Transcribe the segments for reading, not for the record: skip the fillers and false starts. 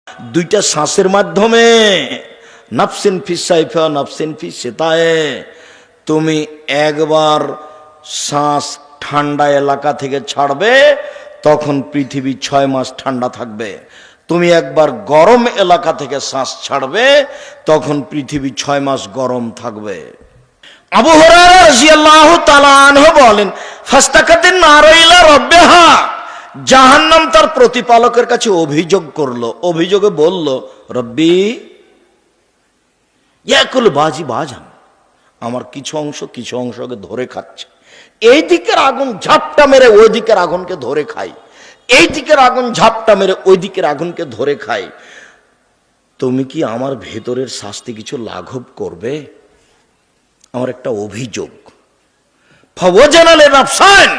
দুইটা শ্বাসের মাধ্যমে নাফসিন ফিস সাইফা নাফসিন ফিস সিতায়ে, তুমি একবার শ্বাস ঠান্ডা এলাকা থেকে ছাড়বে তখন পৃথিবী 6 মাস ঠান্ডা থাকবে। তুমি একবার গরম এলাকা থেকে শ্বাস ছাড়বে তখন পৃথিবী 6 মাস গরম থাকবে। আবু হুরায়রা রাদিয়াল্লাহু তাআলা আনহু বলেন, ফাস্তাকাতিন নারু ইলা রাব্বিহা, জাহান্নাম তার প্রতিপালকের কাছে অভিযোগ করলো, অভিযোগে বলল, রব্বি ইয়াকুল বাজি বাজান, আমার কিছু অংশকে ধরে খাচ্ছে। এই দিকের আগুন ঝাপটা মেরে ওই দিকের আগুনকে ধরে খায়, এই দিকের আগুন ঝাপটা মেরে ওই দিকের আগুনকে ধরে খায়। তুমি কি আমার ভেতরের শাস্তি কিছু লাঘব করবে? আমার একটা অভিযোগ। ফাওয়াজানালে নাফসান,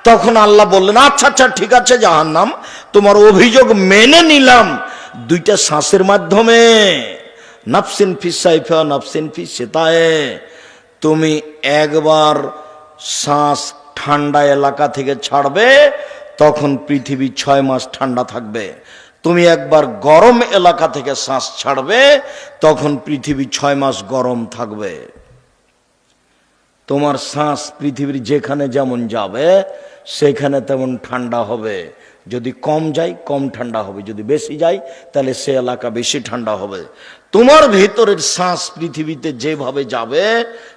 তখন আল্লাহ বললেন, আচ্ছা আচ্ছা ঠিক আছে জাহান্নাম, তোমার অভিযোগ মেনে নিলাম। দুইটা শ্বাসের মাধ্যমে নাফসিন ফিস সাইফা নাফসিন ফিস সিতায়ে, তুমি একবার শ্বাস ঠান্ডা এলাকা থেকে ছাড়বে তখন পৃথিবী 6 মাস ঠান্ডা থাকবে। তুমি একবার গরম এলাকা থেকে শ্বাস ছাড়বে তখন পৃথিবী 6 মাস গরম থাকবে। তোমার শ্বাস পৃথিবীর যেখানে যেমন যাবে সেখানে তেমন ঠান্ডা হবে। যদি কম যায় কম ঠান্ডা হবে, যদি বেশি যায় তাহলে সে এলাকা বেশি ঠান্ডা হবে। তোমার ভেতরের শ্বাস পৃথিবীতে যেভাবে যাবে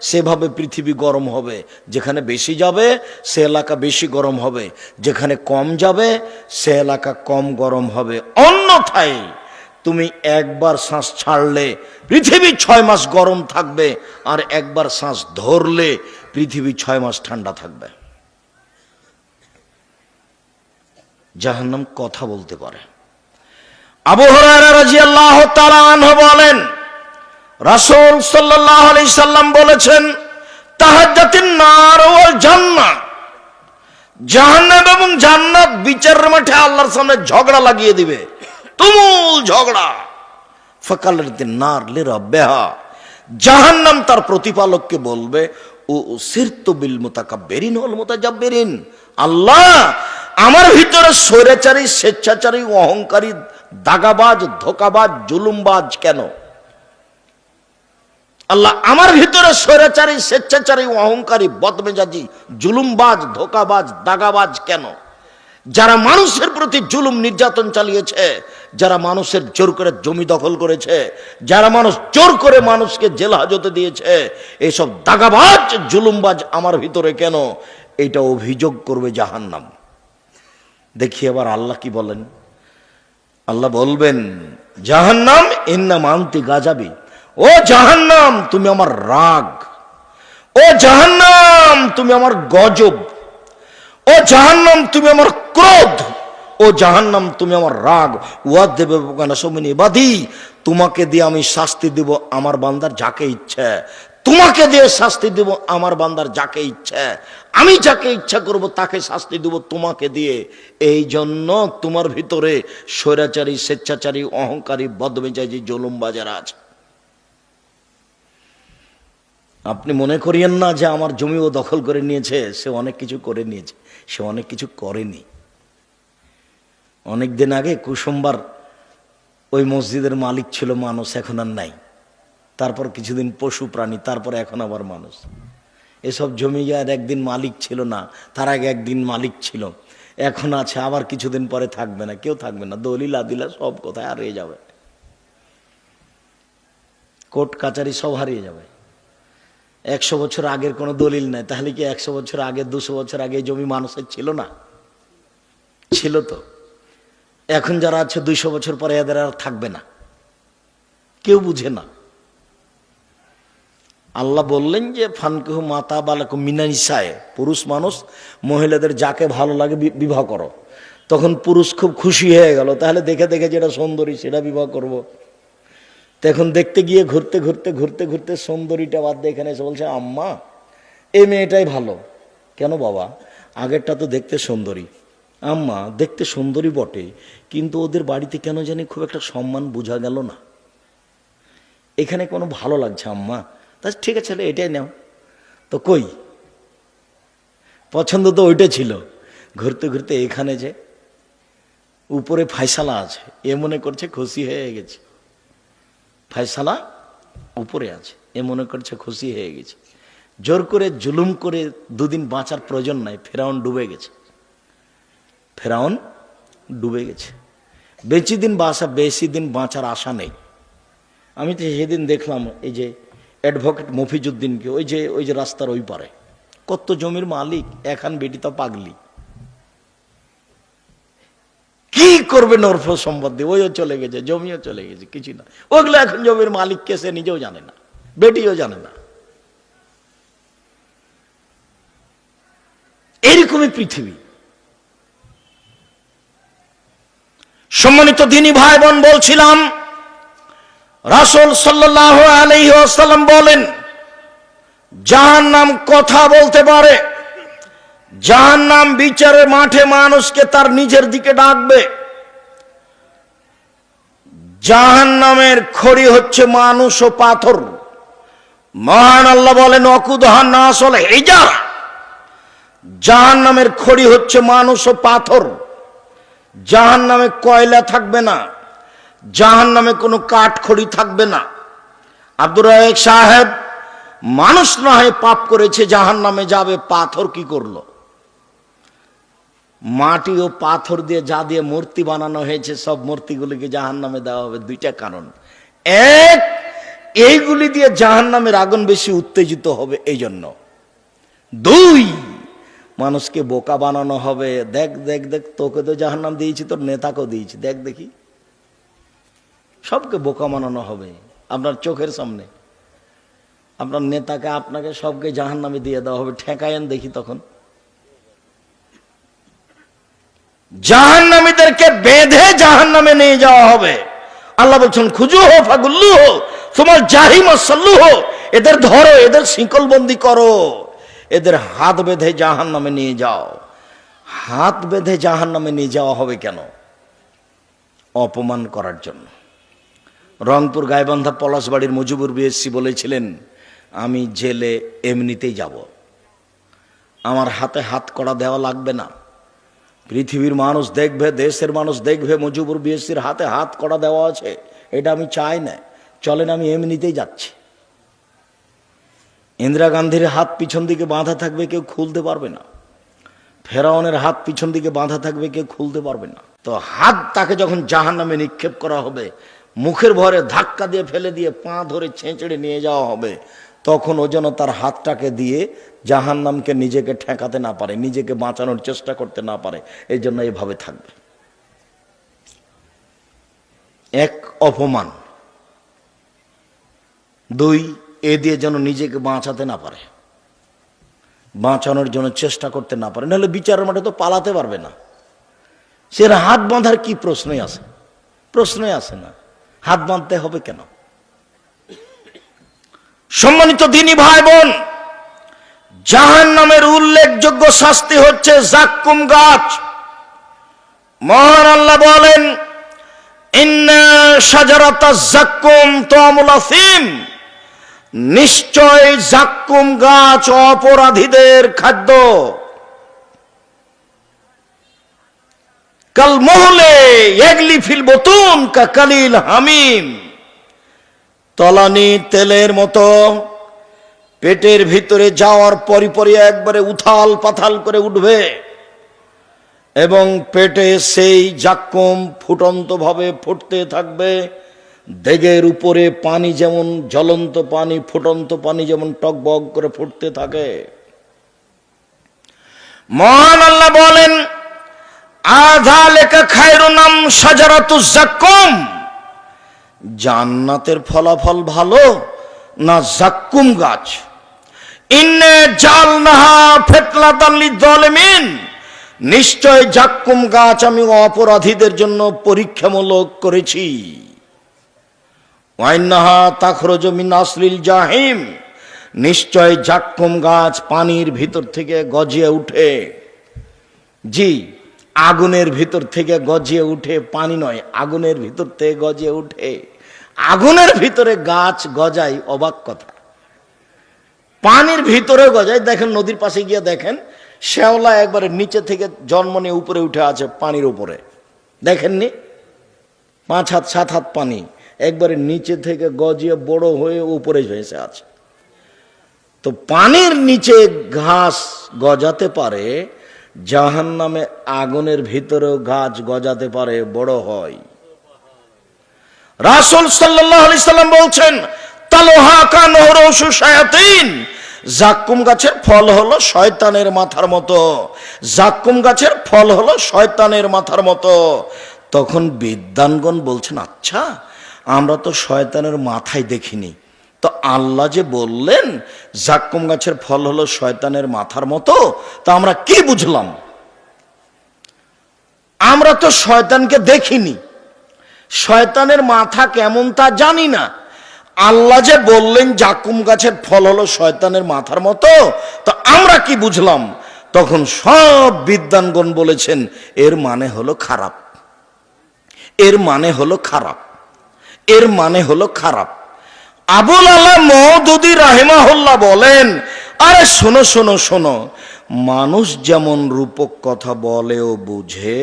সেভাবে পৃথিবী গরম হবে। যেখানে বেশি যাবে সে এলাকা বেশি গরম হবে, যেখানে কম যাবে সে এলাকা কম গরম হবে। অন্যথায় তুমি একবার শ্বাস ছাড়লে পৃথিবী 6 মাস গরম থাকবে, আর একবার শ্বাস ধরলে পৃথিবী 6 মাস ঠান্ডা থাকবে। জাহান্নাম কথা বলতে পারে। আবু হুরায়রা রাদিয়াল্লাহু তাআলা আনহু বলেন, রাসূল সাল্লাল্লাহু আলাইহি সাল্লাম বলেছেন, তাহাজ্জাতিন নার ওয়াল জান্নাহ, জাহান্নাম এবং জান্নাত বিচারের মাঠে আল্লাহর সামনে ঝগড়া লাগিয়ে দিবে, তুমুল ঝগড়া। ফাকালাতিন নার লিরাব্বিহা, জাহান্নাম তার প্রতিপালককে বলবে, ও সিরতু বিল মুতাকাব্বিরিন ওয়াল মুতাজাব্বিরিন, আল্লাহ আমার ভিতরে স্বৈরাচারী, স্বেচ্ছাচারী, অহংকারী, দাগাবাজ, ধোকাবাজ, জুলুমবাজ কেন? আল্লাহ আমার ভিতরে স্বৈরাচারী, স্বেচ্ছাচারী, অহংকারী, বদমেজাজি, জুলুমবাজ, ধোকাবাজ, দাগাবাজ কেন? যারা মানুষের প্রতি জুলুম নির্যাতন চালিয়েছে, যারা মানুষের জোর করে জমি দখল করেছে, যারা মানুষ জোর করে মানুষকে জেল হাজতে দিয়েছে, এইসব দাগাবাজ, জুলুমবাজ আমার ভিতরে কেন? এটা অভিযোগ করবে জাহান্নাম। দেখি এবার আল্লাহ কি বলেন। আল্লাহ বলবেন, জাহান্নাম ইন্নামা আনতি গাজাবি, ও জাহান্নাম তুমি আমার রাগ, ও জাহান্নাম তুমি আমার গজব, ও জাহান্নাম তুমি আমার ক্রোধ, ও জাহান্নাম তুমি আমার রাগ। ওয়াদেবে সমিনী বাদি, তোমাকে দিয়ে আমি শাস্তি দেব আমার বান্দার যাকে ইচ্ছে, তোমাকে দিয়ে শাস্তি দেব আমার বান্দার যাকে ইচ্ছে, আমি যাকে ইচ্ছা করব তাকে শাস্তি দেব তোমাকে দিয়ে। এই জন্য তোমার ভিতরে স্বৈরাচারী, স্বেচ্ছাচারী, অহংকারী, বদমেজাজি, জুলুমবাজেরা আছে। আপনি মনে করিয়েন না যে আমার জমি ও দখল করে নিয়েছে, সে অনেক কিছু করে নিয়েছে, সে অনেক কিছু করেনি। অনেকদিন আগে কুসুমবার ওই মসজিদের মালিক ছিল মানুষ, এখন আর নাই। তারপর কিছুদিন পশু প্রাণী, তারপর এখন আবার মানুষ। এসব জমি আর একদিন মালিক ছিল না, তার আগে একদিন মালিক ছিল, এখন আছে, আবার কিছুদিন পরে থাকবে না, কেউ থাকবে না। দলিল আদিলা সব কোথায় হারিয়ে যাবে, কোর্ট কাচারি সব হারিয়ে যাবে। 100 বছর আগের কোনো দলিল নাই, তাহলে কি 100 বছর আগে, 200 বছর আগে জমি মানুষের ছিল না? ছিল তো। এখন যারা আছে 200 বছর পরে এদের আর থাকবে না, কেউ বুঝে না। আল্লাহ বললেন যে ফানকুহু মাতা বালাকুম মিনানিসায়ে, পুরুষ মানুষ মহিলাদের যাকে ভালো লাগে বিবাহ করো। তখন পুরুষ খুব খুশি হয়ে গেল, তাহলে দেখে দেখে যেটা সুন্দরী সেটা বিবাহ করব। তখন দেখতে গিয়ে ঘুরতে ঘুরতে ঘুরতে ঘুরতে সুন্দরীটা বাদ দিয়ে এখানে এসে বলছে, আম্মা এই মেয়েটাই ভালো। কেন বাবা? আগেরটা তো দেখতে সুন্দরী। আম্মা দেখতে সুন্দরী বটে, কিন্তু ওদের বাড়িতে কেন জানি খুব একটা সম্মান বোঝা গেল না, এখানে কোনো ভালো লাগছে আম্মা। তা ঠিক আছে এটাই নাও। তো কই পছন্দ তো ওইটা ছিল। ঘুরতে ঘুরতে এখানে যে উপরে ফায়সালা আছে, এ মনে করছে খুশি হয়ে গেছে। ফায়সালা উপরে আছে, এ মনে করছে খুশি হয়ে গেছে। জোর করে জুলুম করে দুদিন বাঁচার প্রয়োজন নাই। ফেরাউন ডুবে গেছে, ফেরাউন ডুবে গেছে। বেশি দিন বাঁচার আশা নেই। আমি তো সেদিন দেখলাম এই যে অ্যাডভোকেট মফিজউদ্দিনকে, ওই যে রাস্তার ওই পারে, কত জমির মালিক, এখন বেটি তো পাগলি, কি করবে নরফ সম্পদ দিয়ে? ওইও চলে গেছে, জমিও চলে গেছে, কিছু না। ওগুলো এখন জমির মালিক কে সে নিজেও জানে না, বেটিও জানে না। এরকমই পৃথিবী। সম্মানিত দ্বীনী ভাই বোন, বলছিলাম রাসূল সাল্লাল্লাহু আলাইহি ওয়াসাল্লাম বলেন, জাহান্নাম কথা বলতে পারে, জাহান্নাম বিচারের মাঠে মানুষকে তার নিজের দিকে ডাকবে। জাহান্নামের খড়ি হচ্ছে মানুষ ও পাথর। মহান আল্লাহ বলেন, ওয়াকুদুহা নাস ওয়াল হিজারা, জাহান্নামের খড়ি হচ্ছে মানুষ ও পাথর। জাহান্নামে কয়লা থাকবে না, জাহান্নামে কোনো কাঠ খড়ি থাকবে না। আব্দুর রাজ্জাক সাহেব মানুষ না হয় পাপ করেছে, জাহান্নামে যাবে, পাথর কি করলো? মাটি ও পাথর দিয়ে যা দিয়ে মূর্তি বানানো হয়েছে, সব মূর্তিগুলিকে জাহান্নামে দেওয়া হবে। দুইটা কারণ, এক, এইগুলি দিয়ে জাহান্নামের আগুন বেশি উত্তেজিত হবে এই জন্য। দুই, মানুষকে বোকা বানানো হবে। দেখ দেখ দেখ, তোকে তো জাহান্নাম দিয়েছি, তোর নেতাকেও দিয়েছি, দেখ দেখি। সবকে বোকা বানানো হবে আপনার চোখের সামনে। আপনার নেতাকে, আপনাকে, সবকে জাহান্নামে দিয়ে দেওয়া হবে। ঠেকায়েন দেখি তখন। জাহান্নামীদেরকে বেঁধে জাহান্নামে নিয়ে যাওয়া হবে। আল্লাহ বলছেন, খুজুহু ফাগুল্লুহু সুম্মা জাহিমা সাল্লুহু, এদের ধরো, এদের শিকলবন্দি করো, এদের হাত বেঁধে জাহান্নামে নিয়ে যাও। হাত বেঁধে জাহান্নামে নিয়ে যাওয়া হবে কেন? অপমান করার জন্য। রংপুর গাইবান্ধা পলাশবাড়ির মুজিবুর বিএসসি বলেছিলেন, আমি জেলে এমনিতেই যাব, আমার হাতে হাত কড়া দেওয়া লাগবে না। পৃথিবীর মানুষ দেখবে, দেশের মানুষ দেখবে মুজিবুর বিএসসির হাতে হাত কড়া দেওয়া আছে, এটা আমি চাই না, চলেন আমি এমনিতেই যাচ্ছি। ইন্দিরা গান্ধীর হাত পিছন দিকে বাঁধা থাকবে, কেউ খুলতে পারবে না। ফেরাউনের হাত পিছন দিকে বাঁধা থাকবে, কেউ খুলতে পারবে না। তো হাত তাকে যখন জাহান্নামে নিক্ষেপ করা হবে, মুখের ভরে ধাক্কা দিয়ে ফেলে দিয়ে পা ধরে ছেঁচড়ে নিয়ে যাওয়া হবে, তখন ও যেন তার হাতটাকে দিয়ে জাহান্নামকে নিজেকে ঠেকাতে না পারে, নিজেকে বাঁচানোর চেষ্টা করতে না পারে। এই জন্য এভাবে থাকবে। এক, অপমান। দুই, এ দিয়ে যেন নিজেকে বাঁচাতে না পারে, বাঁচানোর জন্য চেষ্টা করতে না পারে, নাহলে বিচারের মাঠে তো পালাতে পারবে না। সে হাত বাঁধার কি প্রশ্নই আছে? প্রশ্নই আসে না, হাত বাঁধতে হবে কেন? সম্মানিত দ্বীনী ভাই বোন, জাহান্নামের উল্লেখযোগ্য শাস্তি হচ্ছে জাক্কুম গাছ। মহান আল্লাহ বলেন, ইন্না শাজারাতাজ জাক্কুম তু'মুল আসিম, নিশ্চয় জাক্কুম গাছ অপরাধীদের খাদ্য। কাল মুহলে ইয়াগলি ফিল বুতুন কা কালিল হামিম, তলানি তেলের মতো পেটের ভিতরে যাওয়ার পরই একবারে উথাল পাথাল করে উঠবে, এবং পেটে সেই জাক্কুম ফুটন্ত ভাবে ফুটতে থাকবে। দেগের উপরে পানি যেমন জ্বলন্ত পানি, ফুটন্ত পানি যেমন টকবক করে ফুটতে থাকে। মহান আল্লাহ বলেন, আযালিকা খায়রুন আম শাজারাতুজ জাক্কুম, জান্নাতের ফলাফল ভালো না জাক্কুম গাছ? ইন্না জালনাহা ফিতনাতাল লিযালিমিন, নিশ্চয় জাক্কুম গাছ আমি অপরাধীদের জন্য পরীক্ষামূলক করেছি। ওয়াইন্নাহা তাখরুজু মিন আসলিল জাহিম, নিশ্চয় জাক্কুম গাছ পানির ভিতর থেকে গজিয়ে উঠে। জি, আগুনের ভিতর থেকে গজিয়ে উঠে, পানি নয়, আগুনের ভিতর থেকে গজিয়ে উঠে। আগুনের ভিতরে গাছ গজায়, অবাক কথা। পানির ভিতরে গজায়। দেখেন নদীর পাশে গিয়ে দেখেন, শ্যাওলা একবারে নিচে থেকে জন্ম নিয়ে উপরে উঠে আছে পানির উপরে। দেখেননি? 5 হাত 7 হাত পানি, একবারে নিচে থেকে গজিয়ে বড় হয়ে উপরে ভেসে আছে। তো পানির নিচে ঘাস গজাতে পারে, জাহান্নামে আগুনের ভিতরেও গাছ গজাতে পারে, বড় হয়। রাসূল সাল্লাল্লাহু আলাইহি সাল্লাম বলছেন, তালহা কানহরুসু শায়াতিন, জাক্কুম গাছের ফল হলো শয়তানের মাথার মতো, জাক্কুম গাছের ফল হলো শয়তানের মাথার মতো। তখন বিদ্বানগণ বলছেন, আচ্ছা আমরা তো শয়তানের মাথায় দেখিনি, তো আল্লাহ যে বললেন জাক্কুম গাছের ফল হলো শয়তানের মাথার মতো, তা আমরা কি বুঝলাম? আমরা তো শয়তানকে দেখিনি, শয়তানের মাথা কেমন তা জানি না। আল্লাহ যে বললেন জাক্কুম গাছের ফল হলো শয়তানের মাথার মতো, তো আমরা কি বুঝলাম? তখন সব বিদ্বানগণ বলেছেন, এর মানে হলো খারাপ, এর মানে হলো খারাপ, এর মানে হলো খারাপ। আবুল আলা মওদুদী রাহিমাহুল্লাহ বলেন, আরে শোনো শোনো শোনো, মানুষ যেমন রূপক কথা বলে ও বুঝে,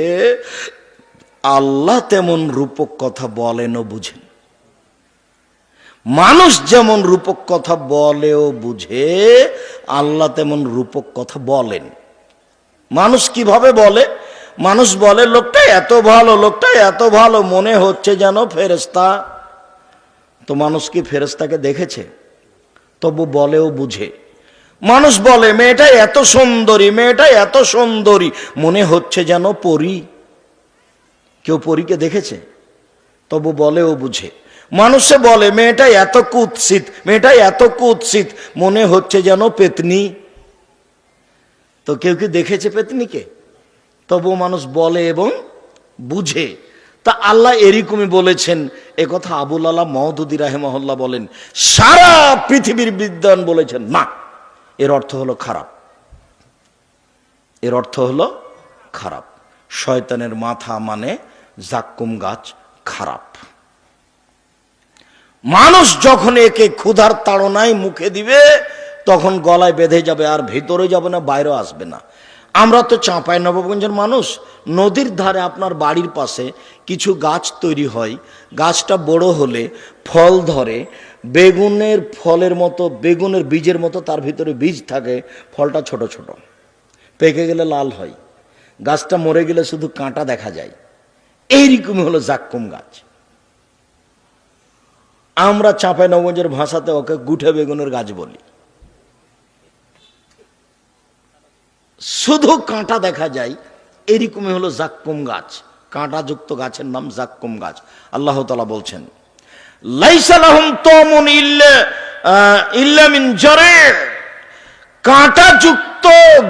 আল্লাহ তেমন রূপক কথা বলেন ও বুঝেন। মানুষ যেমন রূপক কথা বলে ও বুঝে, আল্লাহ তেমন রূপক কথা বলেন। মানুষ কিভাবে বলে? মানুষ বলে লোকটা এত ভালো, লোকটা এত ভালো, মনে হচ্ছে যেন ফেরেশতা। তো মানুষ কি ফেরেশতাকে দেখেছে? তবু বলেও বুঝে। মানুষ বলে মেয়েটা এত সুন্দরী, মেয়েটা এত সুন্দরী, মনে হচ্ছে যেন পরী। কেউ পরীকে দেখেছে? তবু বলেও বুঝে। মানুষে বলে মেয়েটা এত কুৎসিত, মেয়েটা এত কুৎসিত, মনে হচ্ছে যেন পেতনি। তো কেউ কি দেখেছে পেতনিকে? তবু মানুষ বলে এবং বুঝে। তা আল্লাহ এরকমই বলেছেন, এ কথা আবুল আলা মওদুদী রাহিমাহুল্লাহ বলেন। সারা পৃথিবীর বিদ্বান বলেছেন না, এর অর্থ হলো খারাপ, এর অর্থ হলো খারাপ। শয়তানের মাথা মানে জাক্কুম গাছ খারাপ। মানুষ যখন একে ক্ষুধার তাড়নায় মুখে দিবে, তখন গলায় বেঁধে যাবে, আর ভিতরে যাবে না, বাইরেও আসবে না। আমরা তো চাঁপাইনবাবগঞ্জের মানুষ, নদীর ধারে আপনার বাড়ির পাশে কিছু গাছ তৈরি হয়, গাছটা বড় হলে ফল ধরে, বেগুনের ফলের মতো, বেগুনের বীজের মতো তার ভিতরে বীজ থাকে, ফলটা ছোট ছোট, পেকে গেলে লাল হয়, গাছটা মরে গেলে শুধু কাঁটা দেখা যায়। এইরকমই হলো জাক্কুম গাছ। আমরা চাঁপাইনবাবগঞ্জের ভাষাতে ওকে গুঠে বেগুনের গাছ বলি। শুধু কাঁটা দেখা যায়, এরকমই হলো জাক্কুম গাছ। কাঁটাযুক্ত গাছের নাম জাক্কুম গাছ। আল্লাহ তাআলা বলছেন, লাইসা লাহুম তামুন ইল্লা মিন জারি', কাঁটাযুক্ত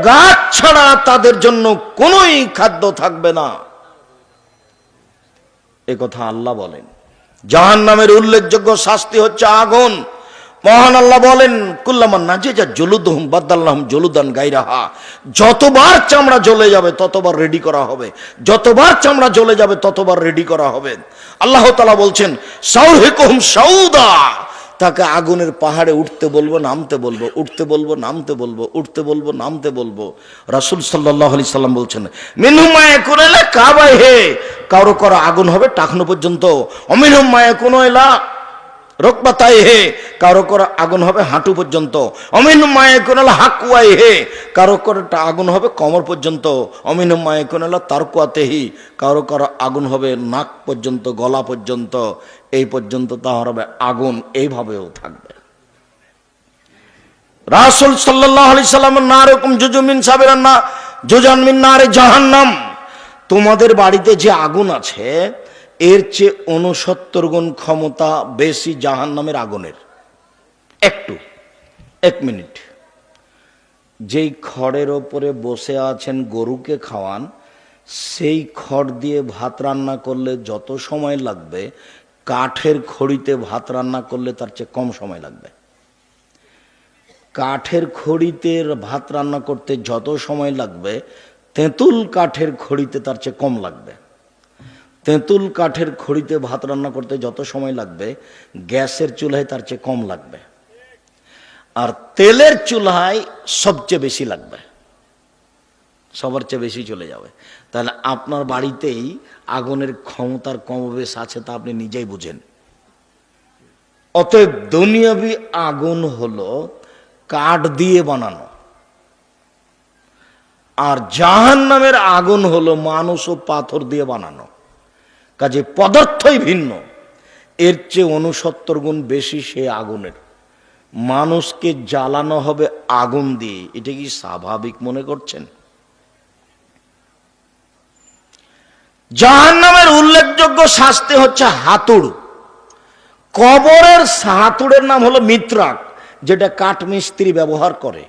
গাছ ছাড়া তাদের জন্য কোনোই খাদ্য থাকবে না। এ কথা আল্লাহ বলেন। জাহান্নামের উল্লেখযোগ্য শাস্তি হচ্ছে আগুন। মহান আল্লাহ বলেন, কুল্লামান নাজিজা জুলুদুহুম বাদদালনাহুম জুলুদান গায়রাহা, যতবার চামড়া জ্বলে যাবে ততবার রেডি করা হবে, যতবার চামড়া জ্বলে যাবে ততবার রেডি করা হবে। আল্লাহ তাআলা বলছেন, সাউহিকুহুম সাউদা, তাকে আগুনের পাহাড়ে উঠতে বলবো, নামতে বলবো, উঠতে বলবো, নামতে বলবো, উঠতে বলবো, নামতে বলবো। রাসূল সাল্লাল্লাহু আলাইহি সাল্লাম বলছেন, মিনহুম মা ইয়াকুনু ইলা কাবাইহি, কারো কারো আগুন হবে টাকনো পর্যন্ত, অমিনহুম মা ইয়াকুনু ইলা রকবাতাইহি, কারো কারো আগুন হবে হাঁটু পর্যন্ত, অমিনহুম মা ইয়াকুনু ইলা হাকওয়াইহি, কারো কারো আগুন হবে কোমর পর্যন্ত, অমিনহুম মা ইয়াকুনু ইলা তারকুয়াতিহি, কারো কারো আগুন হবে নাক পর্যন্ত, গলা পর্যন্ত, এই পর্যন্ত তাহার হবে আগুন। এইভাবেও থাকবে। রাসূল সাল্লাল্লাহু আলাইহি সাল্লাম, নারুকুম জুজুম মিন সাবিরান না জুজান মিন নারে জাহান্নাম, তোমাদের বাড়িতে যে আগুন আছে এর চেয়ে 69 গুণ ক্ষমতা বেশি জাহান্নামের আগুনের। এক মিনিট, যেই খড়ের ওপরে বসে আছেন গরুকে খাওয়ান, সেই খড় দিয়ে ভাত রান্না করলে যত সময় লাগবে, কাঠের খড়িতে ভাত রান্না করলে তার চেয়ে কম সময় লাগবে। কাঠের খড়িতে ভাত রান্না করতে যত সময় লাগবে, তেঁতুল কাঠের খড়িতে তার চেয়ে কম লাগবে। তেঁতুল কাঠের খড়িতে ভাত রান্না করতে যত সময় লাগবে, গ্যাসের চুলায় তার চেয়ে কম লাগবে। আর তেলের চুলায় সবচেয়ে বেশি লাগবে, সবার চেয়ে বেশি চলে যাবে। তাহলে আপনার বাড়িতেই আগুনের ক্ষমতার কমবেশ আছে, তা আপনি নিজেই বুঝেন। অতএব দুনিয়াবি আগুন হলো কাঠ দিয়ে বানানো, আর জাহান্নামের আগুন হলো মানুষ ও পাথর দিয়ে বানানো। কাজে পদার্থই ভিন্ন, এর চেয়ে 69 গুণ বেশি সে আগুনের। মানুষকে জ্বালানো হবে আগুন দিয়ে, এটা কি স্বাভাবিক মনে করছেন? জাহান্নামের উল্লেখযোগ্য শাস্তি হচ্ছে হাতুড়। কবরের হাতুড়ের নাম হলো মিত্রাক, যেটা কাঠমিস্ত্রি ব্যবহার করে।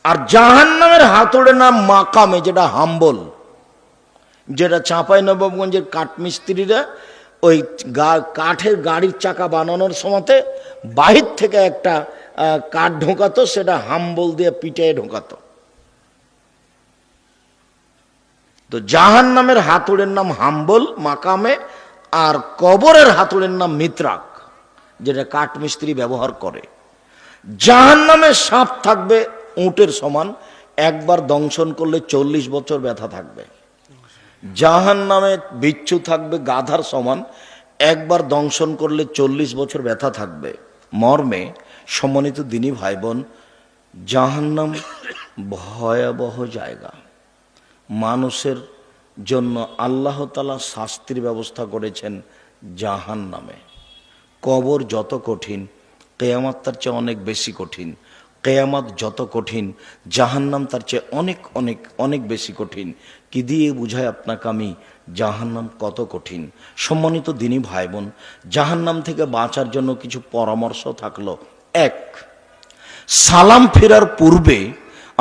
আর জাহান্নামের হাতুড়ের নাম মাকামে, যেটা হাম্বল, যেটা চাঁপাইনবাবগঞ্জের কাঠমিস্ত্রিরা ওই কাঠের গাড়ির চাকা বানানোর সময়তে বাহির থেকে একটা কাঠ ঢোকাতো, সেটা হাম্বল দিয়ে পিঠে ঢোকাতো। তো জাহান্নামের হাতুড়ের নাম হাম্বল মাকামে, আর কবরের হাতুড়ের নাম মিত্রাক, যেটা কাঠমিস্ত্রি ব্যবহার করে। জাহান্নামের সাপ থাকবে উটের সমান, একবার দংশন করলে 40 বছর ব্যথা থাকবে। জাহান্নামে বিচ্ছু থাকবে গাধার সমান, একবার দংশন করলে 40 বছর ব্যথা থাকবে। মর্মে সম্মানিত দিনী ভাই বোন, জাহান্নাম ভয়াবহ জায়গা। মানুষের জন্য আল্লাহ তাআলা শাস্তির ব্যবস্থা করেছেন জাহান্নামে। কবর যত কঠিন, কিয়ামত তার চেয়ে অনেক বেশি কঠিন। কিয়ামত যত কঠিন, জাহান্নাম তার চেয়ে অনেক অনেক অনেক বেশি কঠিন। কি দিয়ে বুঝায় আপনাকে আমি জাহান্নাম কত কঠিন? সম্মানিত দিনী ভাই বোন, জাহান্নাম থেকে বাঁচার জন্য কিছু পরামর্শ থাকলো। এক, সালাম ফেরার পূর্বে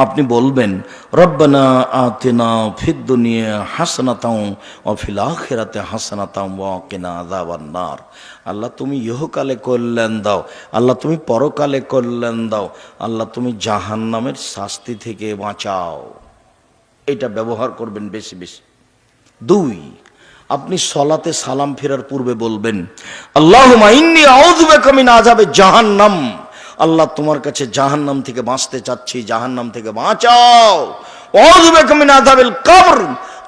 আপনি বলবেন, রব্বানা আতিনা ফিদ দুনিয়া হাসানাতাও ওয়া ফিল আখিরাতি হাসানাতাও ওয়া কিনা আযাবান নার। আল্লাহ তুমি ইহকালে কল্যাণ দাও, আল্লাহ তুমি পরকালে কল্যাণ দাও, আল্লাহ তুমি জাহান্নামের শাস্তি থেকে বাঁচাও। এটা ব্যবহার করবেন বেশি বেশি। দুই, আপনি সলাতে সালাম ফেরার পূর্বে বলবেন, আল্লাহুম্মা ইন্নী আউযু বিকা মিন আযাবে জাহান্নাম। আল্লাহ তোমার কাছে জাহান্নাম থেকে বাঁচতে চাচ্ছি, জাহান্নাম থেকে বাঁচাও। আউযু বিকা মিন আযাবিল কবর।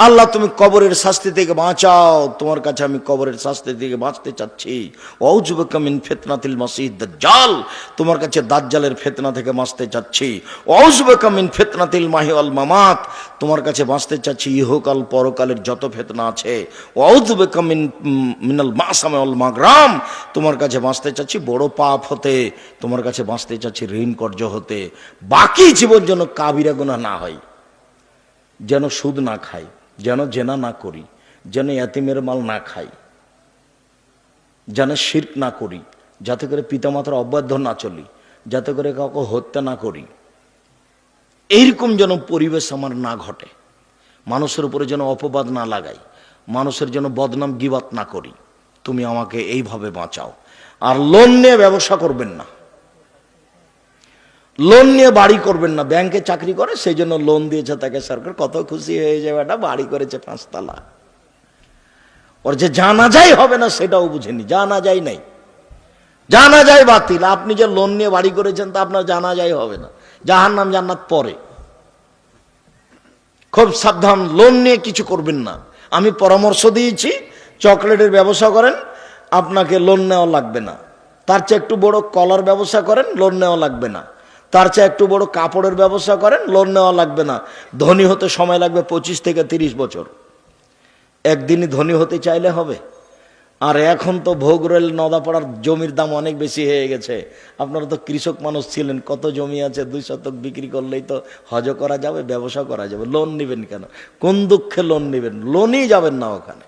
আল্লাহ তুমি কবরের শাস্তি থেকে বাঁচাও, তোমার কাছে আমি কবরের শাস্তি থেকে বাঁচতে চাচ্ছি। আউযু বিকা মিন ফিতনাতিল মাসিহিদ দাজ্জাল। তোমার কাছে দাজ্জালের ফিতনা থেকে বাঁচতে চাচ্ছি। আউযু বিকা মিন ফিতনাতিল মাহি ওয়াল মামাত। তোমার কাছে বাঁচতে চাচ্ছি ইহকাল পরকালের যত ফিতনা আছে। আউযু বিকা মিনাল মাসাম ওয়াল মাগরাম। তোমার কাছে বাঁচতে চাচ্ছি বড় পাপ হতে, তোমার কাছে বাঁচতে চাচ্ছি ঋণ কর্য হতে। বাকি জীবন যেন কাবিরা গুনাহ না হয়, যেন সুদ না খাই, যেন জেনা না করি, যেন ইয়াতিমের মাল না খাই, যেন শিরক না করি, যাতে করে পিতামাতার অবাধ্য না চলি, যাতে করে কাউকে হত্যা না করি। এইরকম যেন পরিবেশ আমার না ঘটে, মানুষের উপরে যেন অপবাদ না লাগাই, মানুষের যেন বদনাম গিবাত না করি। তুমি আমাকে এইভাবে বাঁচাও। আর লোন নিয়ে ব্যবসা করবেন না, লোন নিয়ে বাড়ি করবেন না। ব্যাংকে চাকরি করে, সেই জন্য লোন দিয়েছে তাকে সরকার, কত খুশি হয়ে যাবে, একটা বাড়ি করেছে 5 তলা। ওর যে জানাজাই হবে না সেটাও বুঝেনি, জানাজাই নাই, জানাজাই বাতিল। আপনি যে লোন নিয়ে বাড়ি করেছেন তা আপনার জানাজাই হবে না, জাহান্নাম জান্নাত পরে। খুব সাবধান, লোন নিয়ে কিছু করবেন না। আমি পরামর্শ দিয়েছি, চকলেটের ব্যবসা করেন, আপনাকে লোন নেওয়া লাগবে না। তার চেয়ে একটু বড় কলার ব্যবসা করেন, লোন নেওয়া লাগবে না। তার চেয়ে একটু বড় কাপড়ের ব্যবসা করেন, লোন নেওয়া লাগবে না। ধনী হতে সময় লাগবে 25 থেকে 30 বছর। একদিনই ধনী হতে চাইলে হবে? আর এখন তো ভোগ রেল নদাপাড়ার জমির দাম অনেক বেশি হয়ে গেছে। আপনারা তো কৃষক মানুষ ছিলেন, কত জমি আছে, 2 শতক বিক্রি করলেই তো হজ করা যাবে, ব্যবসা করা যাবে। লোন নেবেন কেন? কোন দুঃখে লোন নেবেন? লোনই যাবেন না ওখানে,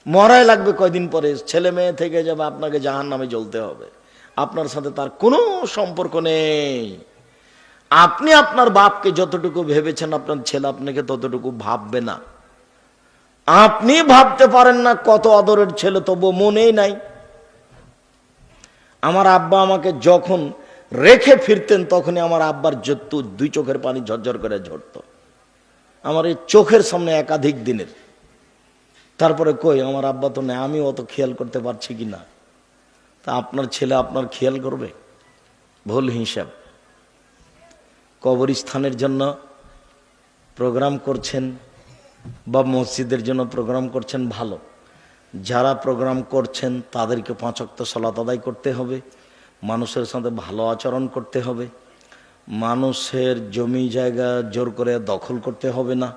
মরাই লাগবে কয়দিন পরে, ছেলে মেয়ে থেকে যাবে, আপনাকে জাহান্নামে জ্বলতে হবে। আপনার সাথে তার কোনো সম্পর্ক নেই। আপনি আপনার বাপকে যতটুকু ভেবেছেন, আপনার ছেলে আপনাকে ততটুকু ভাববে না। আপনি ভাবতে পারেন না কত আদরের ছেলে, তবু মনেই নাই। আমার আব্বা আমাকে যখন রেখে ফিরতেন, তখনই আমার আব্বার 2 চোখের পানি ঝরঝর করে ঝরতো, আমার এই চোখের সামনে একাধিক দিনের। তারপরে কই আমার আব্বা তো নেই, আমি অত খেয়াল করতে পারছি কি না। তা আপনার ছেলে আপনার খেয়াল করবে? ভুল হিসাব। কবরস্থানের জন্য প্রোগ্রাম করছেন বা মসজিদের জন্য প্রোগ্রাম করছেন ভালো, যারা প্রোগ্রাম করছেন তাদেরকে 5 ওয়াক্ত সালাত আদায় করতে হবে, মানুষের সাথে ভালো আচরণ করতে হবে, মানুষের জমি জায়গা জোর করে দখল করতে হবে না।